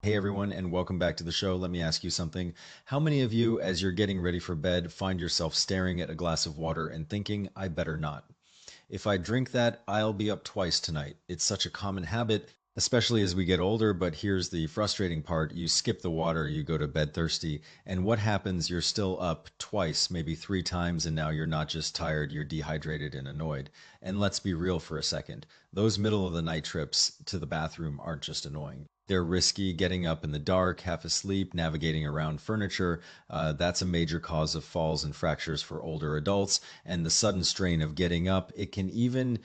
Hey everyone, and welcome back to the show. Let me ask you something. How many of you, as you're getting ready for bed, find yourself staring at a glass of water and thinking, I better not? If I drink that, I'll be up twice tonight. It's such a common habit, especially as we get older, but here's the frustrating part. You skip the water, you go to bed thirsty, and what happens? You're still up twice, maybe three times, and now you're not just tired, you're dehydrated and annoyed. And let's be real for a second. Those middle of the night trips to the bathroom aren't just annoying. They're risky, getting up in the dark, half asleep, navigating around furniture. That's a major cause of falls and fractures for older adults. And the sudden strain of getting up, it can even,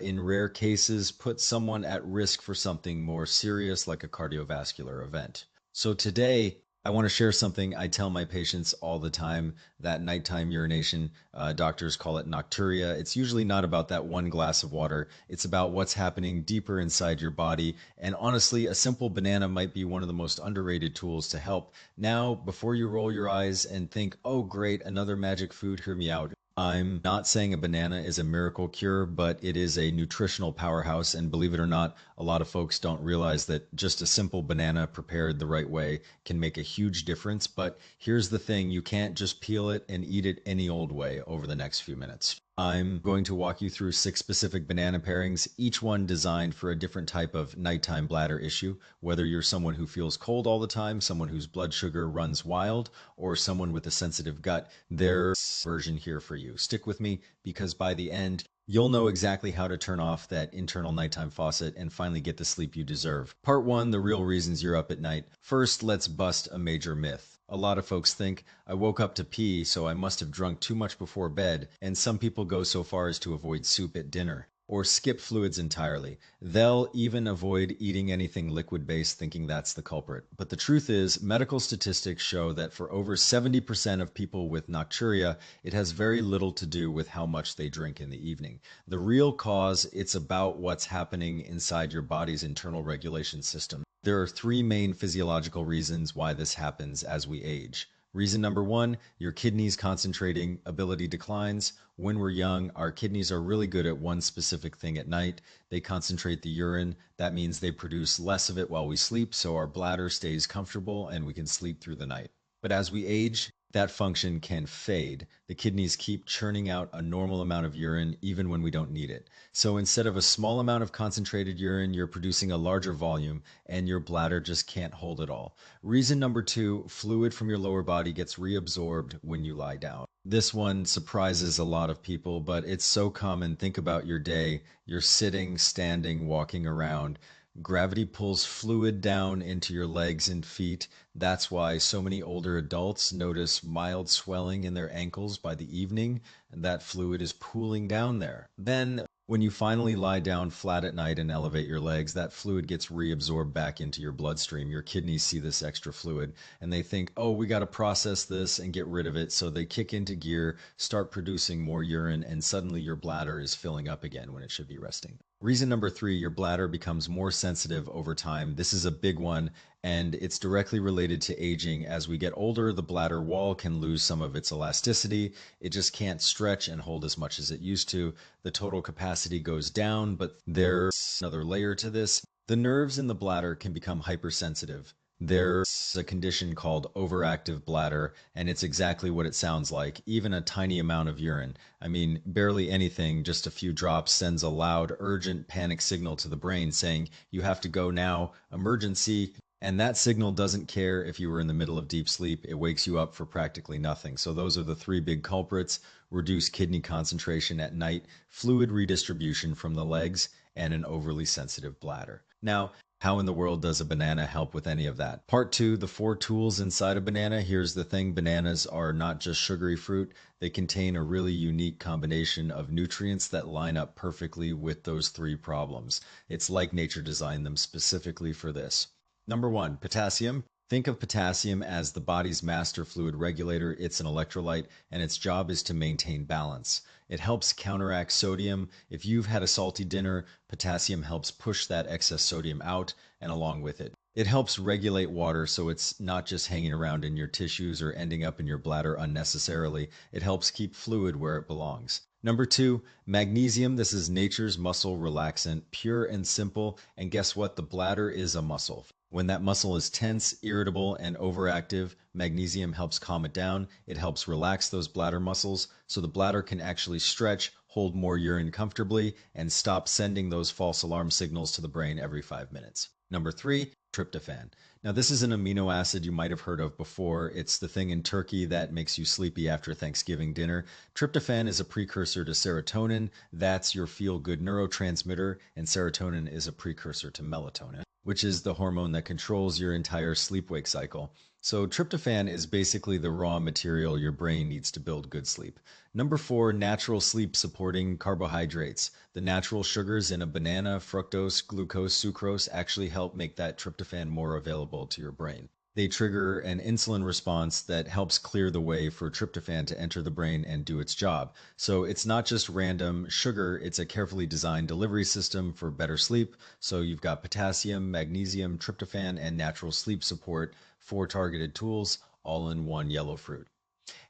in rare cases, put someone at risk for something more serious like a cardiovascular event. So today, I want to share something I tell my patients all the time, that nighttime urination. Doctors call it nocturia. It's usually not about that one glass of water. It's about what's happening deeper inside your body. And honestly, a simple banana might be one of the most underrated tools to help. Now, before you roll your eyes and think, oh, great, another magic food, hear me out. I'm not saying a banana is a miracle cure, but it is a nutritional powerhouse. And believe it or not, a lot of folks don't realize that just a simple banana prepared the right way can make a huge difference. But here's the thing, you can't just peel it and eat it any old way over the next few minutes. I'm going to walk you through 6 specific banana pairings, each one designed for a different type of nighttime bladder issue. Whether you're someone who feels cold all the time, someone whose blood sugar runs wild, or someone with a sensitive gut, there's a version here for you. Stick with me because by the end, you'll know exactly how to turn off that internal nighttime faucet and finally get the sleep you deserve. Part 1, the real reasons you're up at night. First, let's bust a major myth. A lot of folks think, I woke up to pee, so I must have drunk too much before bed, and some people go so far as to avoid soup at dinner or skip fluids entirely. They'll even avoid eating anything liquid-based, thinking that's the culprit. But the truth is, medical statistics show that for over 70% of people with nocturia, it has very little to do with how much they drink in the evening. The real cause, it's about what's happening inside your body's internal regulation system. There are 3 main physiological reasons why this happens as we age. Reason number 1, your kidneys concentrating ability declines. When we're young, our kidneys are really good at one specific thing at night. They concentrate the urine. That means they produce less of it while we sleep, so our bladder stays comfortable and we can sleep through the night. But as we age, that function can fade. The kidneys keep churning out a normal amount of urine even when we don't need it. So instead of a small amount of concentrated urine, you're producing a larger volume and your bladder just can't hold it all. Reason number 2, fluid from your lower body gets reabsorbed when you lie down. This one surprises a lot of people, but it's so common. Think about your day. You're sitting, standing, walking around. Gravity pulls fluid down into your legs and feet. That's why so many older adults notice mild swelling in their ankles by the evening, and that fluid is pooling down there. Then, when you finally lie down flat at night and elevate your legs, that fluid gets reabsorbed back into your bloodstream. Your kidneys see this extra fluid and they think, oh, we got to process this and get rid of it. So they kick into gear, start producing more urine, and suddenly your bladder is filling up again when it should be resting. Reason number 3, your bladder becomes more sensitive over time. This is a big one, and it's directly related to aging. As we get older, the bladder wall can lose some of its elasticity. It just can't stretch and hold as much as it used to. The total capacity goes down, but there's another layer to this. The nerves in the bladder can become hypersensitive. There's a condition called overactive bladder, and it's exactly what it sounds like. Even a tiny amount of urine, I mean, barely anything, just a few drops, sends a loud, urgent panic signal to the brain saying, you have to go now, emergency. And that signal doesn't care if you were in the middle of deep sleep. It wakes you up for practically nothing. So those are the 3 big culprits: reduced kidney concentration at night, fluid redistribution from the legs, and an overly sensitive bladder. Now, how in the world does a banana help with any of that? Part 2, the 4 tools inside a banana. Here's the thing, bananas are not just sugary fruit. They contain a really unique combination of nutrients that line up perfectly with those 3 problems. It's like nature designed them specifically for this. Number 1, potassium. Think of potassium as the body's master fluid regulator. It's an electrolyte, and its job is to maintain balance. It helps counteract sodium. If you've had a salty dinner, potassium helps push that excess sodium out and along with it. It helps regulate water so it's not just hanging around in your tissues or ending up in your bladder unnecessarily. It helps keep fluid where it belongs. Number 2, magnesium. This is nature's muscle relaxant, pure and simple. And guess what? The bladder is a muscle. When that muscle is tense, irritable, and overactive, magnesium helps calm it down. It helps relax those bladder muscles so the bladder can actually stretch, hold more urine comfortably, and stop sending those false alarm signals to the brain every 5 minutes. Number three, tryptophan. Now, this is an amino acid you might have heard of before. It's the thing in turkey that makes you sleepy after Thanksgiving dinner. Tryptophan is a precursor to serotonin. That's your feel-good neurotransmitter, and serotonin is a precursor to melatonin, which is the hormone that controls your entire sleep-wake cycle. So tryptophan is basically the raw material your brain needs to build good sleep. Number four, natural sleep-supporting carbohydrates. The natural sugars in a banana, fructose, glucose, sucrose actually help make that tryptophan more available to your brain. They trigger an insulin response that helps clear the way for tryptophan to enter the brain and do its job. So it's not just random sugar, it's a carefully designed delivery system for better sleep. So you've got potassium, magnesium, tryptophan, and natural sleep support, four targeted tools, all in one yellow fruit.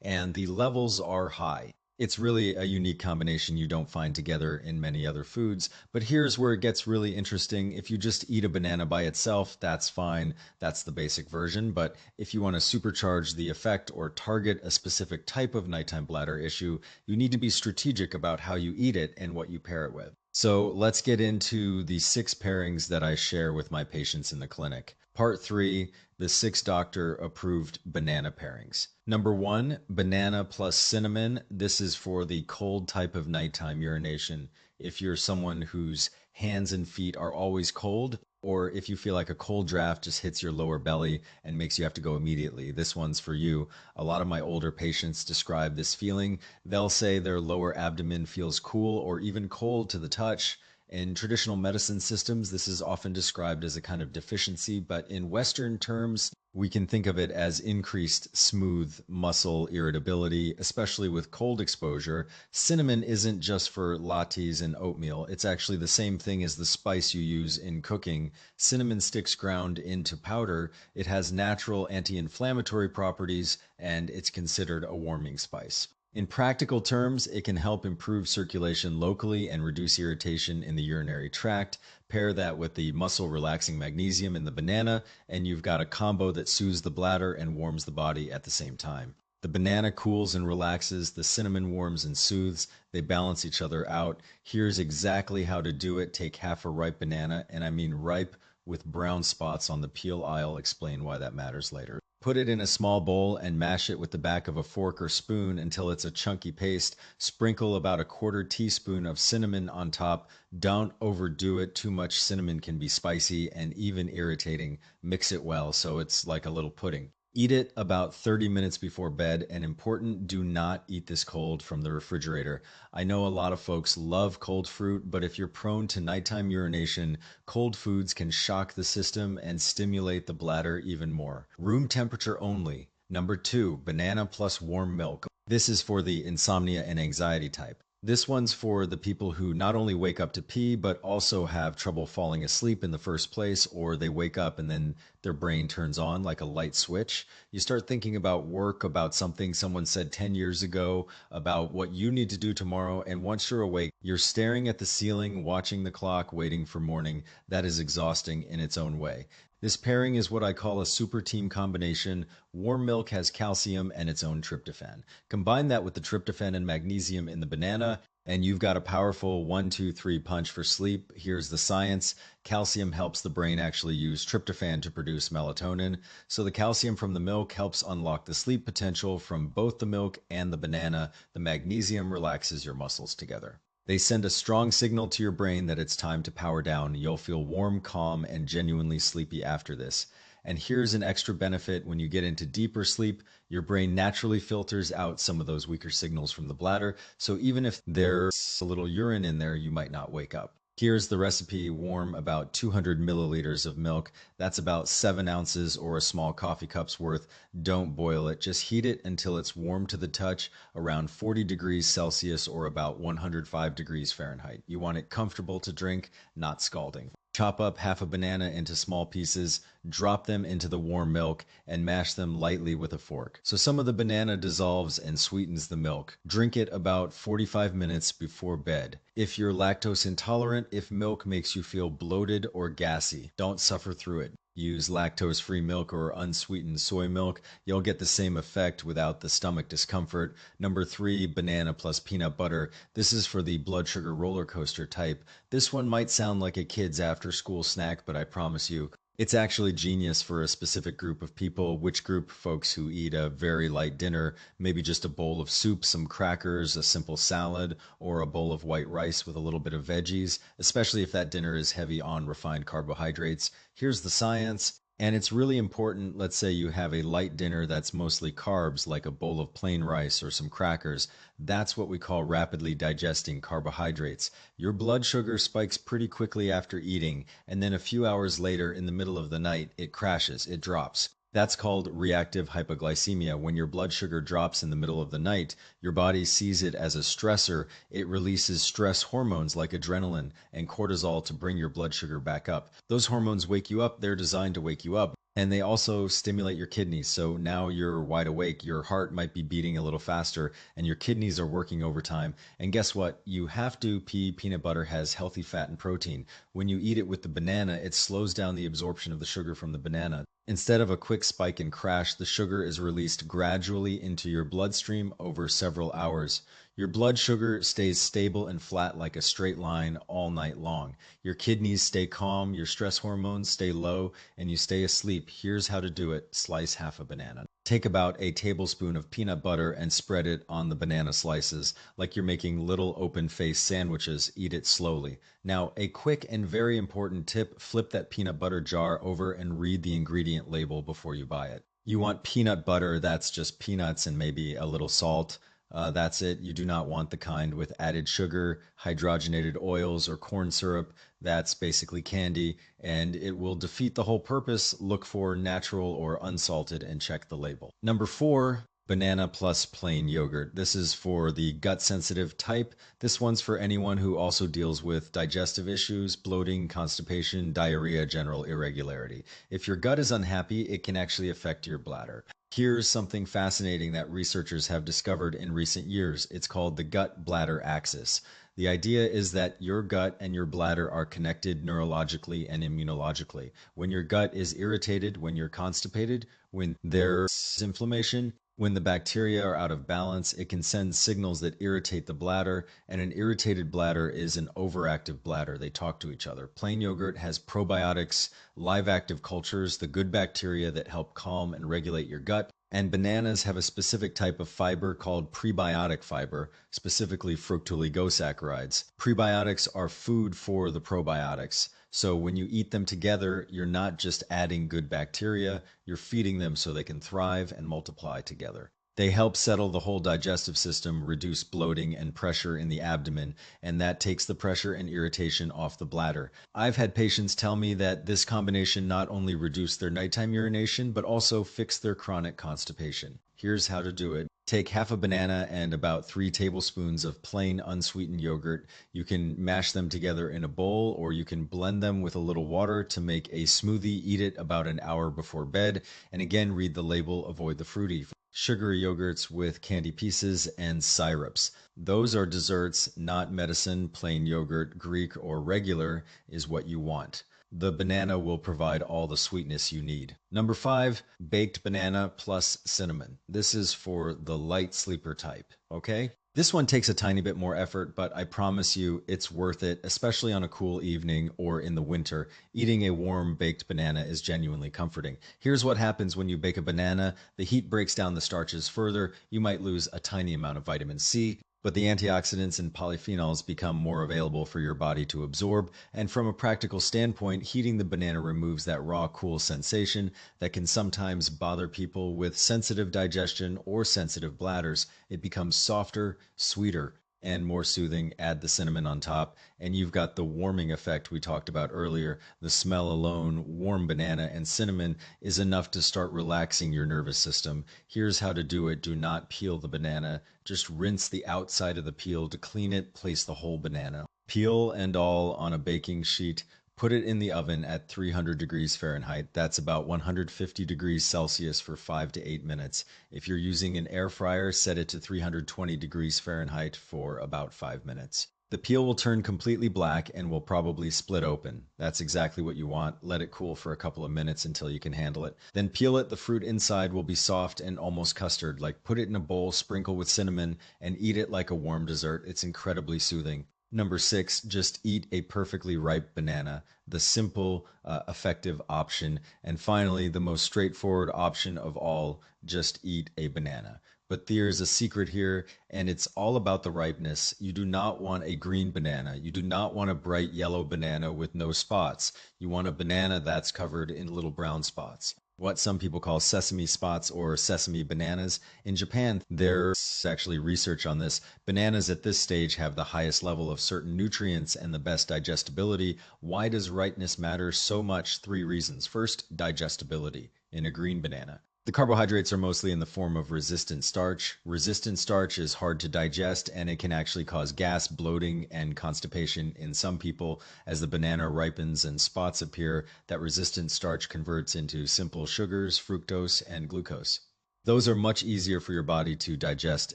And the levels are high. It's really a unique combination you don't find together in many other foods. But here's where it gets really interesting. If you just eat a banana by itself, that's fine. That's the basic version. But if you want to supercharge the effect or target a specific type of nighttime bladder issue, you need to be strategic about how you eat it and what you pair it with. So let's get into the 6 pairings that I share with my patients in the clinic. Part 3, the 6 doctor approved banana pairings. Number 1, banana plus cinnamon. This is for the cold type of nighttime urination. If you're someone whose hands and feet are always cold, or if you feel like a cold draft just hits your lower belly and makes you have to go immediately, this one's for you. A lot of my older patients describe this feeling. They'll say their lower abdomen feels cool or even cold to the touch. In traditional medicine systems, this is often described as a kind of deficiency, but in Western terms, we can think of it as increased smooth muscle irritability, especially with cold exposure. Cinnamon isn't just for lattes and oatmeal. It's actually the same thing as the spice you use in cooking. Cinnamon sticks ground into powder. It has natural anti-inflammatory properties, and it's considered a warming spice. In practical terms, it can help improve circulation locally and reduce irritation in the urinary tract. Pair that with the muscle relaxing magnesium in the banana, and you've got a combo that soothes the bladder and warms the body at the same time. The banana cools and relaxes, the cinnamon warms and soothes. They balance each other out. Here's exactly how to do it. Take half a ripe banana, and I mean ripe with brown spots on the peel. I'll explain why that matters later. Put it in a small bowl and mash it with the back of a fork or spoon until it's a chunky paste. Sprinkle about a quarter teaspoon of cinnamon on top. Don't overdo it. Too much cinnamon can be spicy and even irritating. Mix it well so it's like a little pudding. Eat it about 30 minutes before bed, and important, do not eat this cold from the refrigerator. I know a lot of folks love cold fruit, but if you're prone to nighttime urination, cold foods can shock the system and stimulate the bladder even more. Room temperature only. Number 2, banana plus warm milk. This is for the insomnia and anxiety type. This one's for the people who not only wake up to pee, but also have trouble falling asleep in the first place, or they wake up and then their brain turns on like a light switch. You start thinking about work, about something someone said 10 years ago, about what you need to do tomorrow, and once you're awake, you're staring at the ceiling, watching the clock, waiting for morning. That is exhausting in its own way. This pairing is what I call a super team combination. Warm milk has calcium and its own tryptophan. Combine that with the tryptophan and magnesium in the banana, and you've got a powerful 1-2-3 punch for sleep. Here's the science. Calcium helps the brain actually use tryptophan to produce melatonin. So the calcium from the milk helps unlock the sleep potential from both the milk and the banana. The magnesium relaxes your muscles together. They send a strong signal to your brain that it's time to power down. You'll feel warm, calm, and genuinely sleepy after this. And here's an extra benefit: when you get into deeper sleep, your brain naturally filters out some of those weaker signals from the bladder. So even if there's a little urine in there, you might not wake up. Here's the recipe. Warm about 200 milliliters of milk. That's about 7 ounces or a small coffee cup's worth. Don't boil it. Just heat it until it's warm to the touch, around 40 degrees Celsius or about 105 degrees Fahrenheit. You want it comfortable to drink, not scalding. Chop up half a banana into small pieces, drop them into the warm milk, and mash them lightly with a fork. So some of the banana dissolves and sweetens the milk. Drink it about 45 minutes before bed. If you're lactose intolerant, if milk makes you feel bloated or gassy, don't suffer through it. Use lactose-free milk or unsweetened soy milk. You'll get the same effect without the stomach discomfort. Number 3, banana plus peanut butter. This is for the blood sugar roller coaster type. This one might sound like a kid's after-school snack, but I promise you, it's actually genius for a specific group of people. Which group? Folks who eat a very light dinner, maybe just a bowl of soup, some crackers, a simple salad, or a bowl of white rice with a little bit of veggies, especially if that dinner is heavy on refined carbohydrates. Here's the science. And it's really important. Let's say you have a light dinner that's mostly carbs, like a bowl of plain rice or some crackers. That's what we call rapidly digesting carbohydrates. Your blood sugar spikes pretty quickly after eating, and then a few hours later, in the middle of the night, it crashes, it drops. That's called reactive hypoglycemia. When your blood sugar drops in the middle of the night, your body sees it as a stressor. It releases stress hormones like adrenaline and cortisol to bring your blood sugar back up. Those hormones wake you up. They're designed to wake you up. And they also stimulate your kidneys. So now you're wide awake. Your heart might be beating a little faster and your kidneys are working overtime. And guess what? You have to pee. Peanut butter has healthy fat and protein. When you eat it with the banana, it slows down the absorption of the sugar from the banana. Instead of a quick spike and crash, the sugar is released gradually into your bloodstream over several hours. Your blood sugar stays stable and flat like a straight line all night long. Your kidneys stay calm, your stress hormones stay low, and you stay asleep. Here's how to do it. Slice half a banana. Take about a tablespoon of peanut butter and spread it on the banana slices. Like you're making little open-faced sandwiches, eat it slowly. Now, a quick and very important tip, flip that peanut butter jar over and read the ingredient label before you buy it. You want peanut butter that's just peanuts and maybe a little salt. That's it. You do not want the kind with added sugar, hydrogenated oils, or corn syrup. That's basically candy, and it will defeat the whole purpose. Look for natural or unsalted and check the label. Number 4, banana plus plain yogurt. This is for the gut-sensitive type. This one's for anyone who also deals with digestive issues, bloating, constipation, diarrhea, general irregularity. If your gut is unhappy, it can actually affect your bladder. Here's something fascinating that researchers have discovered in recent years. It's called the gut-bladder axis. The idea is that your gut and your bladder are connected neurologically and immunologically. When your gut is irritated, when you're constipated, when there's inflammation, when the bacteria are out of balance, it can send signals that irritate the bladder, and an irritated bladder is an overactive bladder. They talk to each other. Plain yogurt has probiotics, live active cultures, the good bacteria that help calm and regulate your gut. And bananas have a specific type of fiber called prebiotic fiber, specifically fructooligosaccharides. Prebiotics are food for the probiotics. So when you eat them together, you're not just adding good bacteria, you're feeding them so they can thrive and multiply together. They help settle the whole digestive system, reduce bloating and pressure in the abdomen, and that takes the pressure and irritation off the bladder. I've had patients tell me that this combination not only reduced their nighttime urination, but also fixed their chronic constipation. Here's how to do it. Take half a banana and about 3 tablespoons of plain unsweetened yogurt. You can mash them together in a bowl, or you can blend them with a little water to make a smoothie. Eat it about an hour before bed. And again, read the label, avoid the fruity. Sugary yogurts with candy pieces and syrups. Those are desserts, not medicine. Plain yogurt, Greek or regular, is what you want. The banana will provide all the sweetness you need. Number 5, baked banana plus cinnamon. This is for the light sleeper type, okay? This one takes a tiny bit more effort, but I promise you it's worth it, especially on a cool evening or in the winter. Eating a warm baked banana is genuinely comforting. Here's what happens when you bake a banana. The heat breaks down the starches further. You might lose a tiny amount of vitamin C, but the antioxidants and polyphenols become more available for your body to absorb. And from a practical standpoint, heating the banana removes that raw, cool sensation that can sometimes bother people with sensitive digestion or sensitive bladders. It becomes softer, sweeter, and more soothing. Add the cinnamon on top, and you've got the warming effect we talked about earlier. The smell alone, warm banana and cinnamon, is enough to start relaxing your nervous system. Here's how to do it. Do not peel the banana. Just rinse the outside of the peel to clean it. Place the whole banana, peel and all, on a baking sheet. Put it in the oven at 300 degrees Fahrenheit. That's about 150 degrees Celsius for 5 to 8 minutes. If you're using an air fryer, set it to 320 degrees Fahrenheit for about 5 minutes. The peel will turn completely black and will probably split open. That's exactly what you want. Let it cool for a couple of minutes until you can handle it. Then peel it. The fruit inside will be soft and almost custard. Like put it in a bowl, sprinkle with cinnamon, and eat it like a warm dessert. It's incredibly soothing. Number six, just eat a perfectly ripe banana, the simple, effective option. And finally, the most straightforward option of all, just eat a banana. But there's a secret here, and it's all about the ripeness. You do not want a green banana. You do not want a bright yellow banana with no spots. You want a banana that's covered in little brown spots, what some people call sesame spots or sesame bananas. In Japan, there's actually research on this. Bananas at this stage have the highest level of certain nutrients and the best digestibility. Why does ripeness matter so much? Three reasons. First, digestibility in a green banana. The carbohydrates are mostly in the form of resistant starch. Resistant starch is hard to digest and it can actually cause gas, bloating, and constipation in some people. As the banana ripens and spots appear, that resistant starch converts into simple sugars, fructose, and glucose. Those are much easier for your body to digest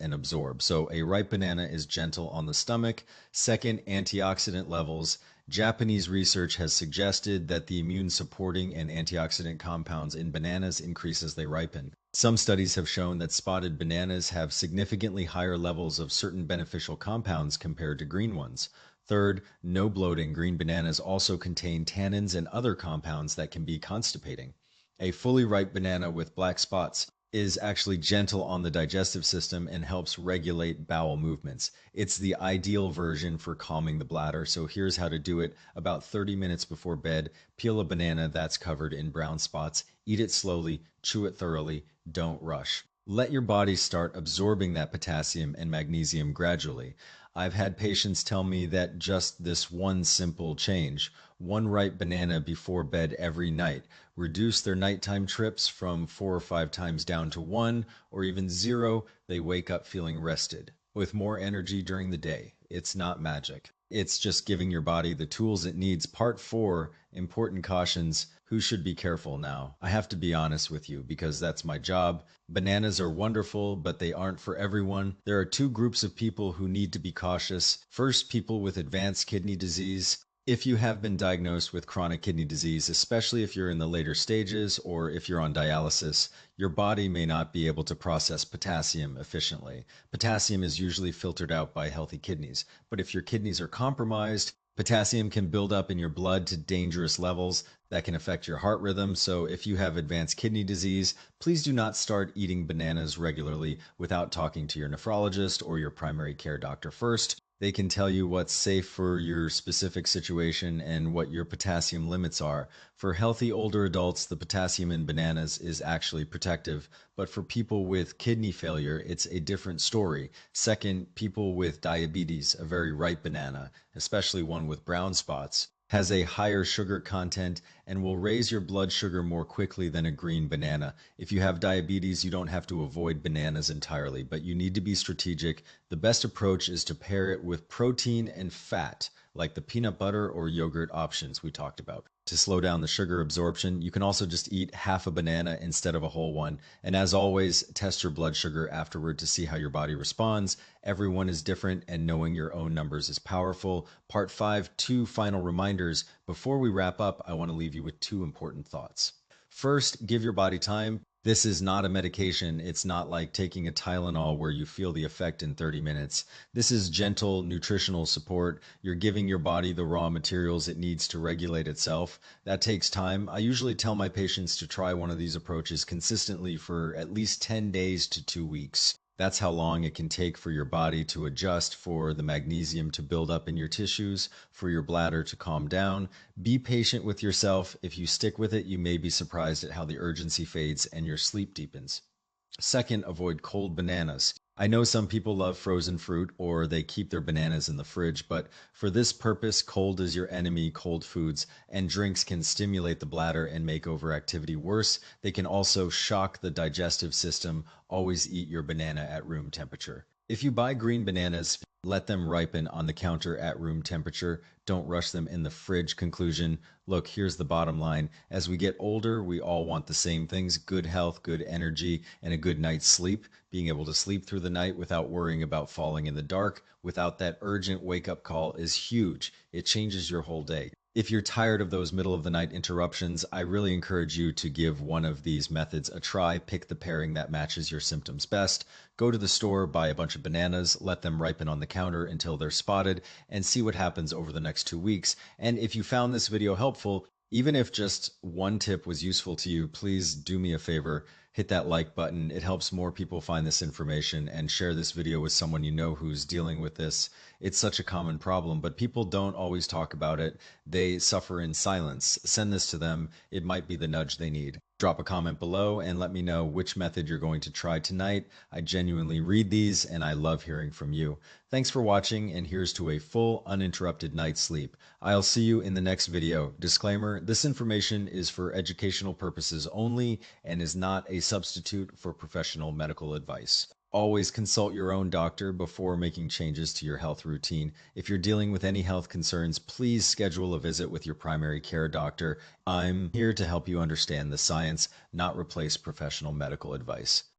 and absorb. So a ripe banana is gentle on the stomach. Second, antioxidant levels. Japanese research has suggested that the immune supporting and antioxidant compounds in bananas increase as they ripen. Some studies have shown that spotted bananas have significantly higher levels of certain beneficial compounds compared to green ones. Third, no bloating. Green bananas also contain tannins and other compounds that can be constipating. A fully ripe banana with black spots is actually gentle on the digestive system and helps regulate bowel movements. It's the ideal version for calming the bladder. So here's how to do it. About 30 minutes before bed, peel a banana that's covered in brown spots. Eat it slowly, chew it thoroughly, don't rush. Let your body start absorbing that potassium and magnesium gradually. I've had patients tell me that just this one simple change, one ripe banana before bed every night, reduce their nighttime trips from 4 or 5 times down to 1 or even 0. They wake up feeling rested, with more energy during the day. It's not magic. It's just giving your body the tools it needs. Part 4, important cautions. Who should be careful now? I have to be honest with you because that's my job. Bananas are wonderful, but they aren't for everyone. There are two groups of people who need to be cautious. First, people with advanced kidney disease. If you have been diagnosed with chronic kidney disease, especially if you're in the later stages or if you're on dialysis, your body may not be able to process potassium efficiently. Potassium is usually filtered out by healthy kidneys, but if your kidneys are compromised, potassium can build up in your blood to dangerous levels that can affect your heart rhythm. So if you have advanced kidney disease, please do not start eating bananas regularly without talking to your nephrologist or your primary care doctor first. They can tell you what's safe for your specific situation and what your potassium limits are. For healthy older adults, the potassium in bananas is actually protective, but for people with kidney failure, it's a different story. Second, people with diabetes, a very ripe banana, especially one with brown spots, has a higher sugar content and will raise your blood sugar more quickly than a green banana. If you have diabetes, you don't have to avoid bananas entirely, but you need to be strategic. The best approach is to pair it with protein and fat, like the peanut butter or yogurt options we talked about. To slow down the sugar absorption, you can also just eat half a banana instead of a whole one. And as always, test your blood sugar afterward to see how your body responds. Everyone is different, and knowing your own numbers is powerful. Part 5, 2 final reminders. Before we wrap up, I want to leave you with 2 important thoughts. First, give your body time. This is not a medication. It's not like taking a Tylenol where you feel the effect in 30 minutes. This is gentle nutritional support. You're giving your body the raw materials it needs to regulate itself. That takes time. I usually tell my patients to try one of these approaches consistently for at least 10 days to 2 weeks. That's how long it can take for your body to adjust, for the magnesium to build up in your tissues, for your bladder to calm down. Be patient with yourself. If you stick with it, you may be surprised at how the urgency fades and your sleep deepens. Second, avoid cold bananas. I know some people love frozen fruit or they keep their bananas in the fridge, but for this purpose, cold is your enemy. Cold foods and drinks can stimulate the bladder and make overactivity worse. They can also shock the digestive system. Always eat your banana at room temperature. If you buy green bananas, Let them ripen on the counter at room temperature. Don't rush them in the fridge. Conclusion. Look, here's the bottom line. As we get older, we all want the same things: good health, good energy, and a good night's sleep. Being able to sleep through the night without worrying about falling in the dark, without that urgent wake up call, is huge. It changes your whole day. If you're tired of those middle of the night interruptions, I really encourage you to give one of these methods a try. Pick the pairing that matches your symptoms best. Go to the store, buy a bunch of bananas, let them ripen on the counter until they're spotted, and see what happens over the next 2 weeks. And if you found this video helpful, even if just one tip was useful to you, please do me a favor. Hit that like button. It helps more people find this information, and share this video with someone you know who's dealing with this. It's such a common problem, but people don't always talk about it. They suffer in silence. Send this to them. It might be the nudge they need. Drop a comment below and let me know which method you're going to try tonight. I genuinely read these and I love hearing from you. Thanks for watching, and here's to a full, uninterrupted night's sleep. I'll see you in the next video. Disclaimer: this information is for educational purposes only and is not a substitute for professional medical advice. Always consult your own doctor before making changes to your health routine. If you're dealing with any health concerns, please schedule a visit with your primary care doctor. I'm here to help you understand the science, not replace professional medical advice.